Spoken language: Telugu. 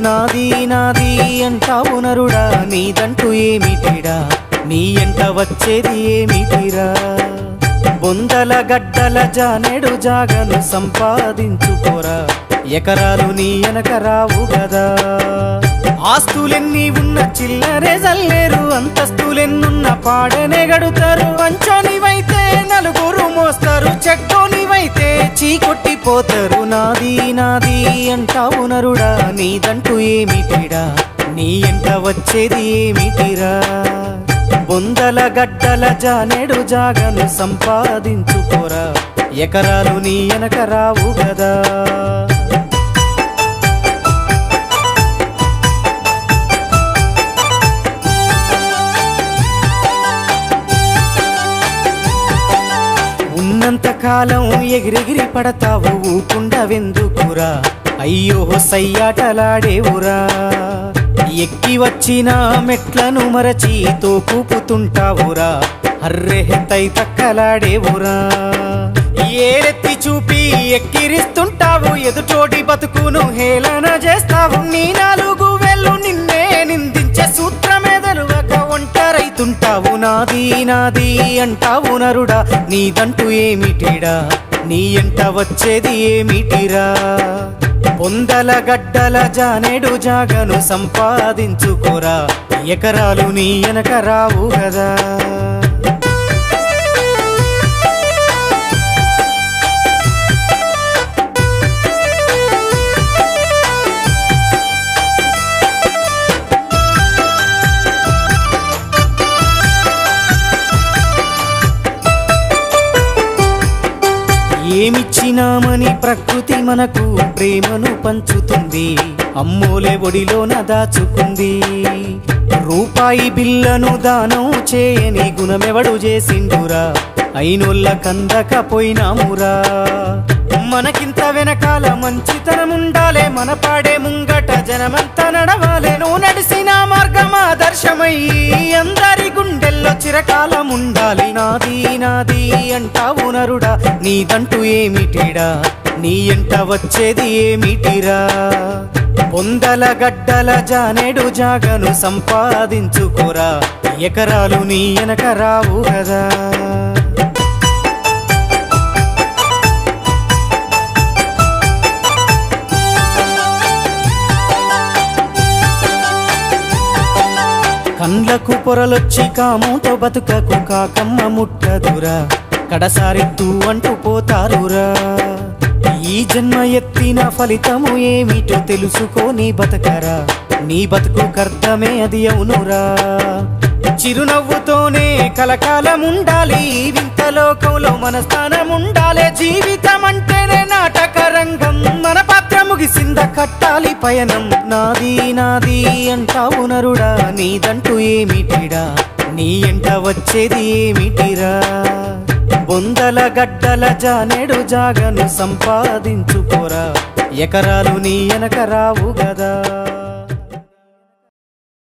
నాది నాది అంటావు నరుడా, నీదంటూ ఏమిటిరా, నీ ఎంట వచ్చేది ఏమిటిరా. బొందల గడ్డల జానెడు జాగను సంపాదించుకోరా, ఎకరాలు నీ వెనక రావు గదా. ఆస్తులెన్ని ఉన్న చిల్లరే జల్లేరు, అంతస్తులెన్నున్న పాడనే గడుతారు. పంచోనివైతే నలుగురు మోస్తారు, చెడ్డోనివైతే చీకొట్టిపోతారు. నాది నాది అంటావు నరుడా, నీదంటూ ఏమిటిరా, నీ ఎంట వచ్చేది ఏమిటిరా. బొందల గడ్డల జానెడు జాగను సంపాదించుకోరా, ఎకరాలు నీ వెనక రావు గదా. ఉన్నంతకాలం ఎగిరెగిరి పడతావు, ఊకుండవెందుకురా, అయ్యో సయ్యాటలాడేవురా. ఎక్కి వచ్చిన మెట్లను మరచి తోకూపుతుంటావురా, అర్రె తై తక్కలాడేవురా. ఏరెత్తి చూపి ఎక్కిరిస్తుంటావు, ఎదుటోటి బతుకును హేళన చేస్తావు. నీ నాలుగు వేళ్ళు నిన్నే నిందించే సూత్రమెదలువక ఒంటరైతుంటావు. నాది నాది అంటావు నరుడా, నీదంటూ ఏమిటిరా, నీ ఎంట వచ్చేది ఏమిటిరా. బొందల గడ్డల జానెడు జాగను సంపాదించుకోరా, ఎకరాలు నీ వెనక రావు గదా. ఏమిచ్చినామని ప్రకృతి మనకు ప్రేమను పంచుతుంది, అమ్మోలే ఒడిలోన దాచుకుంది. రూపాయి బిల్లను దానం చేయని గుణమెవడు చేసిండురా, అయినోళ్ళ కందకపోయినామురా. మనకింత వెనకాల మంచితనముండాలే, మన పాడే ముంగట జనమంతా నడవాలే. నువ్వు నడిసిన మార్గం ఆదర్శమై అందరి గుండెల్లో చిరకాలముండాలి. నాది నాది అంటావు నరుడా, నీదంటూ ఏమిటిరా, నీ ఎంట వచ్చేది ఏమిటిరా. బొందల గడ్డల జానెడు జాగను సంపాదించుకోరా, ఎకరాలు నీ వెనక రావు గదా. కండ్లకు పొరలొచ్చి కాముతో బతుకకు కాకమ్మ ముట్టదురా, కడసారి తూ అంటూ పోతారురా. ఈ జన్మ ఎత్తిన ఫలితము ఏమిటో తెలుసుకోని బతకరా, నీ బతుకు కర్తమే అది అవునురా. చిరునవ్వుతోనే కలకాలముండాలి, వింత లోకంలో మన స్థానముండాలి. జీవితం అంటేనే నాటక రంగం, మన పాత్ర ముగిసింద కట్టాలి పయనం. నాది నాది అంటావు నరుడా, నీదంటూ ఏమిటిరా, నీ ఎంట వచ్చేది ఏమిటిరా. బొందల గడ్డల జానెడు జాగను సంపాదించుకోరా, ఎకరాలు నీ వెనక రావు గదా.